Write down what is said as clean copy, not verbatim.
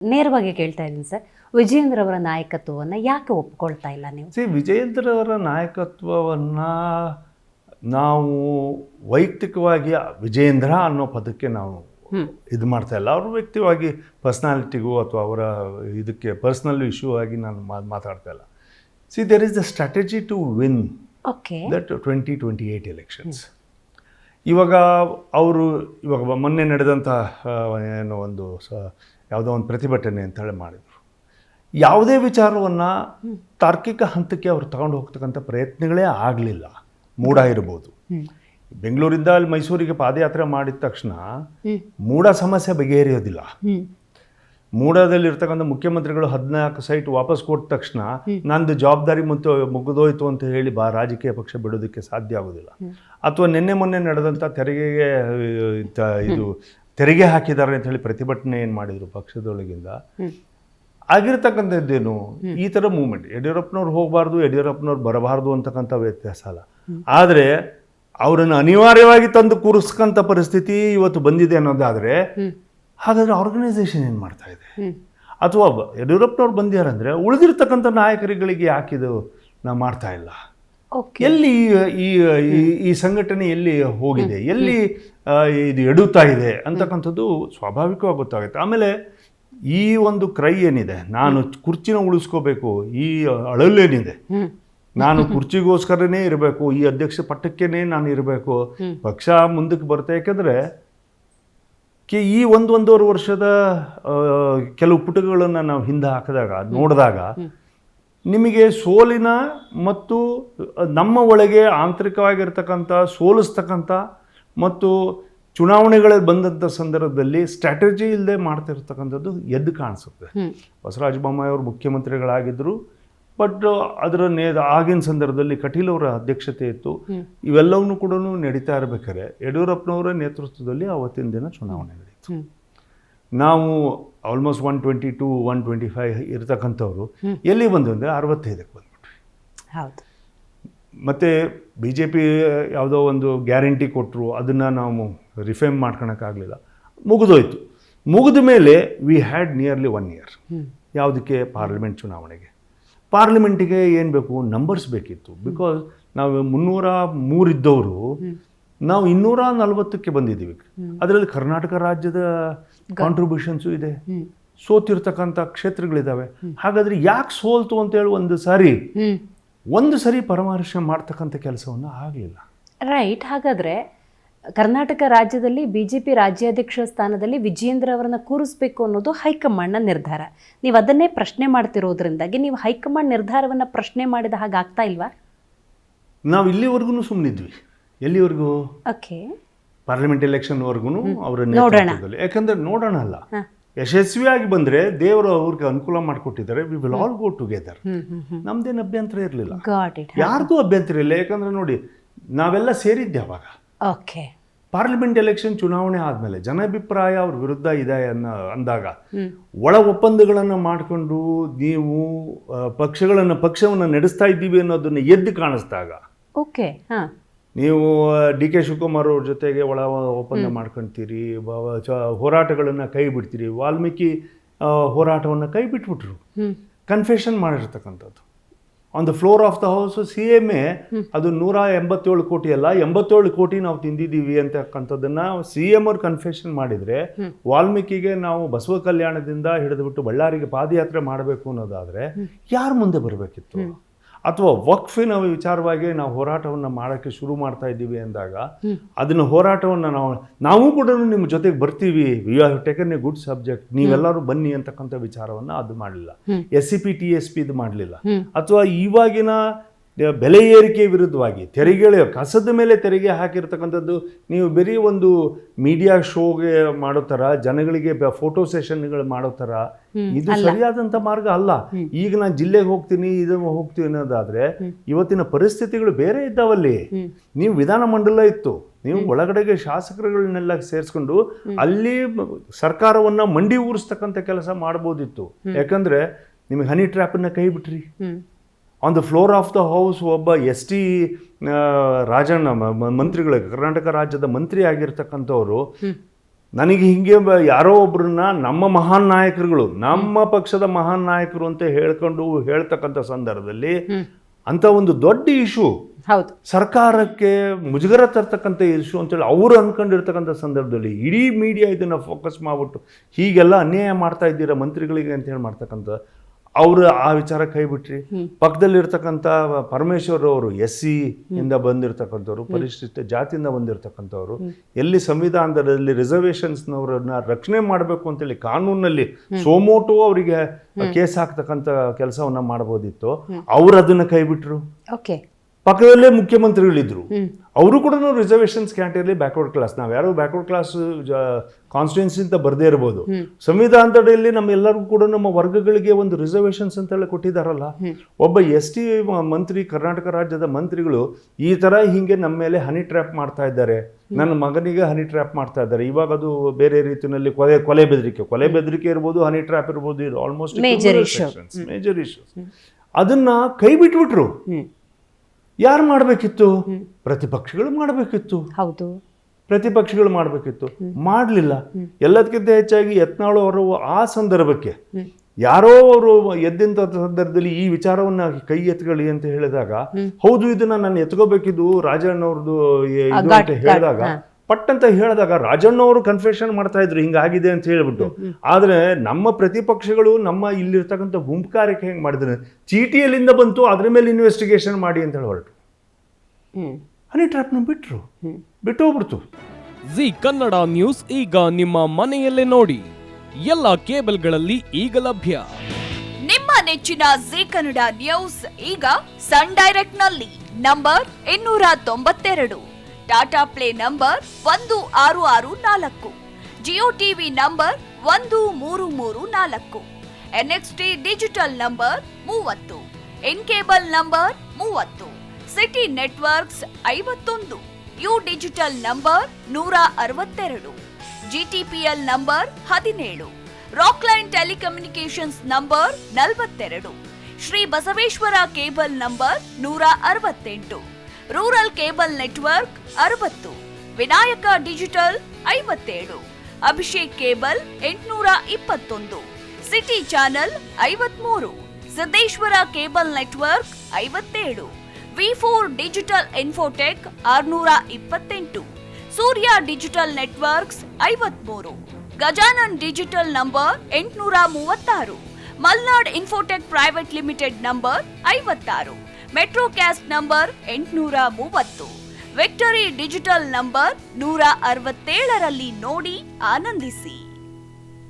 ನೇರವಾಗಿ ಕೇಳ್ತಾ ಇದ್ದೀನಿ ಸರ್, ವಿಜಯೇಂದ್ರ ಅವರ ನಾಯಕತ್ವವನ್ನು ಯಾಕೆ ಒಪ್ಕೊಳ್ತಾ ಇಲ್ಲ ನೀವು? ವಿಜಯೇಂದ್ರ ಅವರ ನಾಯಕತ್ವವನ್ನು ನಾವು ವೈಯಕ್ತಿಕವಾಗಿ ವಿಜಯೇಂದ್ರ ಅನ್ನೋ ಪದಕ್ಕೆ ನಾವು ಇದು ಮಾಡ್ತಾ ಇಲ್ಲ. ಅವರು ವ್ಯಕ್ತಿವಾಗಿ ಪರ್ಸ್ನಾಲಿಟಿಗೂ ಅಥವಾ ಅವರ ಇದಕ್ಕೆ ಪರ್ಸ್ನಲ್ ಇಶ್ಯೂ ಆಗಿ ನಾನು ಮಾತಾಡ್ತಾ ಇಲ್ಲ. There is the strategy to win that 2028 elections. ಇವಾಗ ಮೊನ್ನೆ ನಡೆದಂಥ ಏನೋ ಒಂದು ಯಾವುದೋ ಒಂದು ಪ್ರತಿಭಟನೆ ಅಂತ ಹೇಳಿ ಮಾಡಿದರು. ಯಾವುದೇ ವಿಚಾರವನ್ನು ತಾರ್ಕಿಕ ಹಂತಕ್ಕೆ ಅವರು ತಗೊಂಡು ಹೋಗ್ತಕ್ಕಂಥ ಪ್ರಯತ್ನಗಳೇ ಆಗಲಿಲ್ಲ. ಮೂಡ ಇರ್ಬೋದು, ಬೆಂಗಳೂರಿಂದ ಅಲ್ಲಿ ಮೈಸೂರಿಗೆ ಪಾದಯಾತ್ರೆ ಮಾಡಿದ ತಕ್ಷಣ ಮೂಡ ಸಮಸ್ಯೆ ಬಗೆಹರಿಯೋದಿಲ್ಲ. ಮೂಡದಲ್ಲಿರ್ತಕ್ಕಂಥ ಮುಖ್ಯಮಂತ್ರಿಗಳು 14 ಸೈಟ್ ವಾಪಸ್ ಕೊಟ್ಟ ತಕ್ಷಣ ನಂದು ಜವಾಬ್ದಾರಿ ಮತ್ತು ಮುಗಿದೋಯ್ತು ಅಂತ ಹೇಳಿ ರಾಜಕೀಯ ಪಕ್ಷ ಬಿಡೋದಕ್ಕೆ ಸಾಧ್ಯ ಆಗೋದಿಲ್ಲ. ಅಥವಾ ಮೊನ್ನೆ ನಡೆದಂಥ ತೆರಿಗೆ ಹಾಕಿದ್ದಾರೆ ಅಂತ ಹೇಳಿ ಪ್ರತಿಭಟನೆ ಏನು ಮಾಡಿದರು ಪಕ್ಷದೊಳಗಿಂದ ಆಗಿರ್ತಕ್ಕಂಥದ್ದೇನು ಈ ಥರ ಮೂವ್ಮೆಂಟ್. ಯಡಿಯೂರಪ್ಪನವ್ರು ಹೋಗಬಾರ್ದು, ಯಡಿಯೂರಪ್ಪನವ್ರು ಬರಬಾರ್ದು ಅಂತಕ್ಕಂಥ ವ್ಯತ್ಯಾಸ ಅಲ್ಲ. ಆದರೆ ಅವರನ್ನು ಅನಿವಾರ್ಯವಾಗಿ ತಂದು ಕೂರಿಸ್ಕಂಥ ಪರಿಸ್ಥಿತಿ ಇವತ್ತು ಬಂದಿದೆ ಅನ್ನೋದಾದರೆ ಹಾಗಾದರೆ ಆರ್ಗನೈಸೇಷನ್ ಏನು ಮಾಡ್ತಾ ಇದೆ? ಅಥವಾ ಯಡಿಯೂರಪ್ಪನವ್ರು ಬಂದ್ಯಾರಂದರೆ ಉಳಿದಿರ್ತಕ್ಕಂಥ ನಾಯಕರುಗಳಿಗೆ ಯಾಕಿದು ನಾವು ಮಾಡ್ತಾ ಇಲ್ಲ? ಎಲ್ಲಿ ಈ ಸಂಘಟನೆ ಎಲ್ಲಿ ಹೋಗಿದೆ, ಎಲ್ಲಿ ಇದು ಎಡುತ್ತಾ ಇದೆ ಅಂತಕ್ಕಂಥದ್ದು ಸ್ವಾಭಾವಿಕವಾಗಿ ಗೊತ್ತಾಗುತ್ತೆ. ಆಮೇಲೆ ಈ ಒಂದು ಕ್ರೈ ಏನಿದೆ, ನಾನು ಕುರ್ಚಿನ ಉಳಿಸ್ಕೋಬೇಕು, ಈ ಅಳಲೇನಿದೆ, ನಾನು ಕುರ್ಚಿಗೋಸ್ಕರನೇ ಇರಬೇಕು, ಈ ಅಧ್ಯಕ್ಷ ಪಟ್ಟಕ್ಕೇನೆ ನಾನು ಇರಬೇಕು, ಪಕ್ಷ ಮುಂದಕ್ಕೆ ಬರುತ್ತೆ. ಯಾಕೆಂದರೆ ಈ ಒಂದೂವರೆ ವರ್ಷದ ಕೆಲವು ಪುಟಗಳನ್ನು ನಾವು ಹಿಂದೆ ಹಾಕಿದಾಗ ನೋಡಿದಾಗ ನಿಮಗೆ ಸೋಲಿನ ಮತ್ತು ನಮ್ಮ ಒಳಗೆ ಆಂತರಿಕವಾಗಿರ್ತಕ್ಕಂಥ ಸೋಲಿಸ್ತಕ್ಕಂಥ ಮತ್ತು ಚುನಾವಣೆಗಳಲ್ಲಿ ಬಂದಂಥ ಸಂದರ್ಭದಲ್ಲಿ ಸ್ಟ್ರಾಟಜಿ ಇಲ್ಲದೆ ಮಾಡ್ತಿರ್ತಕ್ಕಂಥದ್ದು ಎದ್ದು ಕಾಣಿಸುತ್ತೆ. ಬಸವರಾಜ ಬೊಮ್ಮಾಯಿ ಅವರು ಮುಖ್ಯಮಂತ್ರಿಗಳಾಗಿದ್ದರು, ಬಟ್ ಅದರ ಆಗಿನ ಸಂದರ್ಭದಲ್ಲಿ ಕಟೀಲ್ ಅವರ ಅಧ್ಯಕ್ಷತೆ ಇತ್ತು. ಇವೆಲ್ಲವನ್ನೂ ಕೂಡ ನಡೀತಾ ಇರಬೇಕಾದ್ರೆ ಯಡಿಯೂರಪ್ಪನವರ ನೇತೃತ್ವದಲ್ಲಿ ಆವತ್ತಿನ ದಿನ ಚುನಾವಣೆ ನಡೀತು. ನಾವು ಆಲ್ಮೋಸ್ಟ್ 122, 125 ಇರ್ತಕ್ಕಂಥವ್ರು ಎಲ್ಲಿ ಬಂದು ಅಂದರೆ 65ಕ್ಕೆ ಬಂದ್ಬಿಟ್ವಿ. ಹೌದು. ಮತ್ತು BJP ಯಾವುದೋ ಒಂದು ಗ್ಯಾರಂಟಿ ಕೊಟ್ಟರು, ಅದನ್ನು ನಾವು ರಿಫೈಮ್ ಮಾಡ್ಕೊಳಕ್ಕಾಗಲಿಲ್ಲ, ಮುಗಿದೋಯ್ತು. ಮುಗಿದ ಮೇಲೆ ವಿ ಹ್ಯಾಡ್ ನಿಯರ್ಲಿ 1 year. ಯಾವುದಕ್ಕೆ? ಪಾರ್ಲಿಮೆಂಟ್ ಚುನಾವಣೆಗೆ. ಪಾರ್ಲಿಮೆಂಟಿಗೆ ಏನು ಬೇಕು? ನಂಬರ್ಸ್ ಬೇಕಿತ್ತು. ಬಿಕಾಸ್ ನಾವು 303 ಇದ್ದವರು ನಾವು 240ಕ್ಕೆ ಬಂದಿದ್ದೀವಿ. ಅದರಲ್ಲಿ ಕರ್ನಾಟಕ ರಾಜ್ಯದ ಕಾಂಟ್ರಿಬ್ಯೂಷನ್ಸು ಇದೆ, ಸೋತಿರ್ತಕ್ಕಂಥ ಕ್ಷೇತ್ರಗಳಿದ್ದಾವೆ. ಹಾಗಾದರೆ ಯಾಕೆ ಸೋಲ್ತು ಅಂತೇಳಿ ಒಂದು ಸರಿ ಪರಾಮರ್ಶೆ ಮಾಡ್ತಕ್ಕಂಥ ಕೆಲಸವನ್ನು ಆಗಲಿಲ್ಲ. ರೈಟ್. ಹಾಗಾದರೆ ಕರ್ನಾಟಕ ರಾಜ್ಯದಲ್ಲಿ BJP ರಾಜ್ಯಾಧ್ಯಕ್ಷ ಸ್ಥಾನದಲ್ಲಿ ವಿಜಯೇಂದ್ರ ಅವರನ್ನ ಕೂರಿಸ್ಬೇಕು ಅನ್ನೋದು ಹೈಕಮಾಂಡ್ನ ನಿರ್ಧಾರ. ನೀವು ಅದನ್ನೇ ಪ್ರಶ್ನೆ ಮಾಡ್ತಿರೋದ್ರಿಂದಾಗಿ ನೀವು ಹೈಕಮಾಂಡ್ ನಿರ್ಧಾರವನ್ನು ಪ್ರಶ್ನೆ ಮಾಡಿದ ಹಾಗೆ ಆಗ್ತಾ ಇಲ್ವಾ? ನಾವು ಇಲ್ಲಿವರೆಗೂ ಸುಮ್ಮನಿದ್ವಿ. ಎಲ್ಲಿವರೆಗೂ? ಓಕೆ, ಪಾರ್ಲಿಮೆಂಟ್ ಎಲೆಕ್ಷನ್ವರೆಗೂ ಅವರ ನೇತೃತ್ವದಲ್ಲಿ. ಯಾಕಂದರೆ ನೋಡೋಣ ಅಲ್ಲ, ಯಶಸ್ವಿಯಾಗಿ ಬಂದರೆ ದೇವರು ಅವ್ರಿಗೆ ಅನುಕೂಲ ಮಾಡಿಕೊಟ್ಟಿದ್ದಾರೆ. We will all go together. ನಮ್ದೇನು ಅಭ್ಯಂತರ ಇರಲಿಲ್ಲ, ಯಾರ್ದು ಅಭ್ಯಂತರ ಇಲ್ಲ. ಯಾಕಂದರೆ ನೋಡಿ, ನಾವೆಲ್ಲ ಸೇರಿದ್ದೆ ಅವಾಗ. ಓಕೆ, ಪಾರ್ಲಿಮೆಂಟ್ ಎಲೆಕ್ಷನ್ ಚುನಾವಣೆ ಆದಮೇಲೆ ಜನಾಭಿಪ್ರಾಯ ಅವ್ರ ವಿರುದ್ಧ ಇದೆ ಅಂದಾಗ ಒಳ ಒಪ್ಪಂದಗಳನ್ನು ಮಾಡಿಕೊಂಡು ನೀವು ಪಕ್ಷವನ್ನು ನಡೆಸ್ತಾ ಇದ್ದೀವಿ ಅನ್ನೋದನ್ನು ಎದ್ದು ಕಾಣಿಸ್ದಾಗ, ಓಕೆ, ನೀವು DK ಶಿವಕುಮಾರ್ ಅವ್ರ ಜೊತೆಗೆ ಒಳ ಒಪ್ಪಂದ ಮಾಡ್ಕೊಳ್ತೀರಿ, ಹೋರಾಟಗಳನ್ನು ಕೈ ಬಿಡ್ತೀರಿ. ವಾಲ್ಮೀಕಿ ಹೋರಾಟವನ್ನು ಕೈ ಬಿಟ್ಬಿಟ್ರು, ಕನ್ಫೆಷನ್ ಮಾಡಿರ್ತಕ್ಕಂಥದ್ದು on the floor of the house. CMA ಅದು 187 ಕೋಟಿ ಅಲ್ಲ, 87 ಕೋಟಿ ನಾವು ತಿಂದಿದ್ದೀವಿ ಅಂತಕ್ಕಂಥದ್ದನ್ನು CM ಅವ್ರು ಕನ್ಫೆಷನ್ ಮಾಡಿದರೆ, ವಾಲ್ಮೀಕಿಗೆ ನಾವು ಬಸವ ಕಲ್ಯಾಣದಿಂದ ಹಿಡಿದುಬಿಟ್ಟು ಬಳ್ಳಾರಿಗೆ ಪಾದಯಾತ್ರೆ ಮಾಡಬೇಕು ಅನ್ನೋದಾದರೆ ಯಾರು ಮುಂದೆ ಬರಬೇಕಿತ್ತು? ಅಥವಾ ವಕ್ಫಿನ ವಿಚಾರವಾಗಿ ನಾವು ಹೋರಾಟವನ್ನು ಮಾಡೋಕ್ಕೆ ಶುರು ಮಾಡ್ತಾ ಇದ್ದೀವಿ ಅಂದಾಗ ಅದನ್ನು ಹೋರಾಟವನ್ನು ನಾವು ಕೂಡ ನಿಮ್ಮ ಜೊತೆಗೆ ಬರ್ತೀವಿ, we have taken A good subject, ನೀವೆಲ್ಲರೂ ಬನ್ನಿ ಅಂತಕ್ಕಂಥ ವಿಚಾರವನ್ನು ಅದು ಮಾಡಲಿಲ್ಲ. SCP TSP ಇದು ಮಾಡಲಿಲ್ಲ. ಅಥವಾ ಇವಾಗಿನ ಬೆಲೆ ಏರಿಕೆ ವಿರುದ್ಧವಾಗಿ ಕಸದ ಮೇಲೆ ತೆರಿಗೆ ಹಾಕಿರ್ತಕ್ಕಂಥದ್ದು ನೀವು ಬರೀ ಒಂದು ಮೀಡಿಯಾ ಶೋಗೆ ಮಾಡೋ ಥರ, ಜನಗಳಿಗೆ ಫೋಟೋ ಸೆಷನ್ಗಳು ಮಾಡೋ ಥರ ಇದು ಸರಿಯಾದಂಥ ಮಾರ್ಗ ಅಲ್ಲ. ಈಗ ನಾನು ಜಿಲ್ಲೆಗೆ ಹೋಗ್ತೀನಿ, ಹೋಗ್ತೀವಿ ಅನ್ನೋದಾದರೆ ಇವತ್ತಿನ ಪರಿಸ್ಥಿತಿಗಳು ಬೇರೆ ಇದ್ದಾವಲ್ಲಿ. ನೀವು ವಿಧಾನಮಂಡಲ ಇತ್ತು, ನೀವು ಒಳಗಡೆಗೆ ಶಾಸಕರುಗಳನ್ನೆಲ್ಲ ಸೇರಿಸ್ಕೊಂಡು ಅಲ್ಲಿ ಸರ್ಕಾರವನ್ನು ಮಂಡಿ ಊರಿಸ್ತಕ್ಕಂಥ ಕೆಲಸ ಮಾಡ್ಬೋದಿತ್ತು. ಯಾಕಂದರೆ ನಿಮಗೆ ಹನಿ ಟ್ರ್ಯಾಪನ್ನು ಕೈ ಬಿಟ್ರಿ. On the floor of the house ಒಬ್ಬ ST ರಾಜಣ್ಣ ಮಂತ್ರಿಗಳಿಗೆ, ಕರ್ನಾಟಕ ರಾಜ್ಯದ ಮಂತ್ರಿ ಆಗಿರ್ತಕ್ಕಂಥವ್ರು ನನಗೆ ಹಿಂಗೆ ಯಾರೋ ಒಬ್ರನ್ನ ನಮ್ಮ ಮಹಾನ್ ನಾಯಕರುಗಳು, ನಮ್ಮ ಪಕ್ಷದ ಮಹಾನ್ ನಾಯಕರು ಅಂತ ಹೇಳ್ತಕ್ಕಂಥ ಸಂದರ್ಭದಲ್ಲಿ ಅಂತ ಒಂದು ದೊಡ್ಡ ಇಶ್ಯೂ, ಹೌದು, ಸರ್ಕಾರಕ್ಕೆ ಮುಜುಗರ ತರ್ತಕ್ಕಂಥ ಇಶ್ಯೂ ಅಂತೇಳಿ ಅವರು ಅನ್ಕೊಂಡಿರ್ತಕ್ಕಂಥ ಸಂದರ್ಭದಲ್ಲಿ ಇಡೀ ಮೀಡಿಯಾ ಇದನ್ನ ಫೋಕಸ್ ಮಾಡ್ಬಿಟ್ಟು ಹೀಗೆಲ್ಲ ಅನ್ಯಾಯ ಮಾಡ್ತಾ ಇದ್ದೀರಾ ಮಂತ್ರಿಗಳಿಗೆ ಅಂತ ಹೇಳಿ ಮಾಡ್ತಕ್ಕಂಥ ಅವರು ಆ ವಿಚಾರ ಕೈ ಬಿಟ್ರಿ. ಪಕ್ಕದಲ್ಲಿರ್ತಕ್ಕಂಥ ಪರಮೇಶ್ವರ್ ಅವರು SC ಇಂದ ಬಂದಿರತಕ್ಕಂಥವ್ರು, ಪರಿಶಿಷ್ಟ ಜಾತಿಯಿಂದ ಬಂದಿರತಕ್ಕಂಥವ್ರು, ಎಲ್ಲಿ ಸಂವಿಧಾನದಲ್ಲಿ ರಿಸರ್ವೇಷನ್ಸ್ನವರನ್ನ ರಕ್ಷಣೆ ಮಾಡಬೇಕು ಅಂತೇಳಿ ಕಾನೂನಲ್ಲಿ ಸೋಮೋಟೋ ಅವರಿಗೆ ಕೇಸ್ ಹಾಕ್ತಕ್ಕಂಥ ಕೆಲಸವನ್ನ ಮಾಡ್ಬೋದಿತ್ತು, ಅವ್ರು ಅದನ್ನ ಕೈ ಬಿಟ್ರು. ಓಕೆ, ಪಕ್ಕದಲ್ಲೇ ಮುಖ್ಯಮಂತ್ರಿಗಳಿದ್ರು, ಅವರು ಕೂಡ ರಿಸರ್ವೇಷನ್ಸ್ ಕ್ಯಾಟಗರಿ ಬ್ಯಾಕ್ವರ್ಡ್ ಕ್ಲಾಸ್, ನಾವು ಯಾರು ಬ್ಯಾಕ್ವರ್ಡ್ ಕ್ಲಾಸ್ ಕಾನ್ಸ್ಟಿಟ್ಯೂನ್ಸಿ ಅಂತ ಬರ್ದೇ ಇರ್ಬೋದು, ಸಂವಿಧಾನದಡಿಯಲ್ಲಿ ನಮ್ಮೆಲ್ಲರಿಗೂ ಕೂಡ ನಮ್ಮ ವರ್ಗಗಳಿಗೆ ಒಂದು ರಿಸರ್ವೇಷನ್ಸ್ ಅಂತೆಲ್ಲ ಕೊಟ್ಟಿದ್ದಾರಲ್ಲ. ಒಬ್ಬ ST ಮಂತ್ರಿ, ಕರ್ನಾಟಕ ರಾಜ್ಯದ ಮಂತ್ರಿಗಳು ಈ ತರ ಹಿಂಗೆ ನಮ್ಮ ಮೇಲೆ ಹನಿ ಟ್ರ್ಯಾಪ್ ಮಾಡ್ತಾ ಇದ್ದಾರೆ, ನನ್ನ ಮಗನಿಗೆ ಹನಿ ಟ್ರ್ಯಾಪ್ ಮಾಡ್ತಾ ಇದ್ದಾರೆ. ಇವಾಗ ಅದು ಬೇರೆ ರೀತಿಯಲ್ಲಿ ಕೊಲೆ ಬೆದರಿಕೆ ಇರ್ಬೋದು, ಹನಿ ಟ್ರ್ಯಾಪ್ ಇರ್ಬೋದು, ಇದು ಆಲ್ಮೋಸ್ಟ್ ಮೇಜರ್ ಇಶ್ಯೂಸ್. ಅದನ್ನ ಕೈ ಬಿಟ್ಬಿಟ್ರು. ಯಾರು ಮಾಡಬೇಕಿತ್ತು? ಪ್ರತಿಪಕ್ಷಗಳು ಮಾಡಬೇಕಿತ್ತು. ಹೌದು, ಪ್ರತಿಪಕ್ಷಗಳು ಮಾಡಬೇಕಿತ್ತು, ಮಾಡಲಿಲ್ಲ. ಎಲ್ಲದಕ್ಕಿಂತ ಹೆಚ್ಚಾಗಿ ಯತ್ನಾಳ್ ಅವರು ಆ ಸಂದರ್ಭಕ್ಕೆ ಯಾರೋ ಅವರು ಎದ್ದಂತ ಸಂದರ್ಭದಲ್ಲಿ ಈ ವಿಚಾರವನ್ನ ಕೈ ಎತ್ಕೊಳ್ಳಿ ಅಂತ ಹೇಳಿದಾಗ, ಹೌದು ಇದನ್ನ ನಾನು ಎತ್ಕೋಬೇಕಿದ್ದು ರಾಜಣ್ಣ ಅವ್ರದ್ದು ಇದು ಅಂತ ಹೇಳಿದಾಗ, ಪಟ್ಟಂತ ಹೇಳಿದಾಗ ರಾಜಣ್ಣ ಅವರು ಕನ್ಫೆಷನ್ ಮಾಡ್ತಾ ಇದ್ರು ಹಿಂಗಾಗಿದೆ ಅಂತ ಹೇಳ್ಬಿಟ್ಟು. ಆದ್ರೆ ನಮ್ಮ ಪ್ರತಿಪಕ್ಷಗಳು ನಮ್ಮ ಇಲ್ಲಿರ್ತಕ್ಕಂಥ ಗುಂಪುಕಾರಕ್ಕೆ ಹೆಂಗ್ ಮಾಡಿದ್ರೆ, ಚೀಟಿಯಲ್ಲಿಂದ ಬಂತು, ಅದ್ರ ಮೇಲೆ ಇನ್ವೆಸ್ಟಿಗೇಷನ್ ಮಾಡಿ ಅಂತ ಹೇಳಿ ಹೊರಟು ಹನಿ ಟ್ರ್ಯಾಪ್ನ ಬಿಟ್ಟು ಹೋಗ್ಬಿಡ್ತು. ಜಿ ಕನ್ನಡ ನ್ಯೂಸ್ ಈಗ ನಿಮ್ಮ ಮನೆಯಲ್ಲೇ ನೋಡಿ, ಎಲ್ಲ ಕೇಬಲ್ಗಳಲ್ಲಿ ಈಗ ಲಭ್ಯ. ನಿಮ್ಮ ನೆಚ್ಚಿನ ಜಿ ಕನ್ನಡ ನ್ಯೂಸ್ ಈಗ ಸನ್ ಡೈರೆಕ್ಟ್ ನಲ್ಲಿ number 292, Tata play number 1664, Jio TV number 1334, NXT digital number 30, in cable number 30, city networks 51, U digital number 162, GTPL number 17, Rockline telecommunications number 42, Shri Basaveshwara cable number 168, rural cable network 60, Vinayaka digital 57, Abhishek cable 821, city channel 53, Siddeshwara cable network 57, V4 digital Infotech 628, Surya digital networks 53, Gajanan digital number 836, Malnad infotech private limited number 56, metro cast number 830, victory digital number 167ರಲ್ಲಿ ನೋಡಿ ಆನಂದಿಸಿ.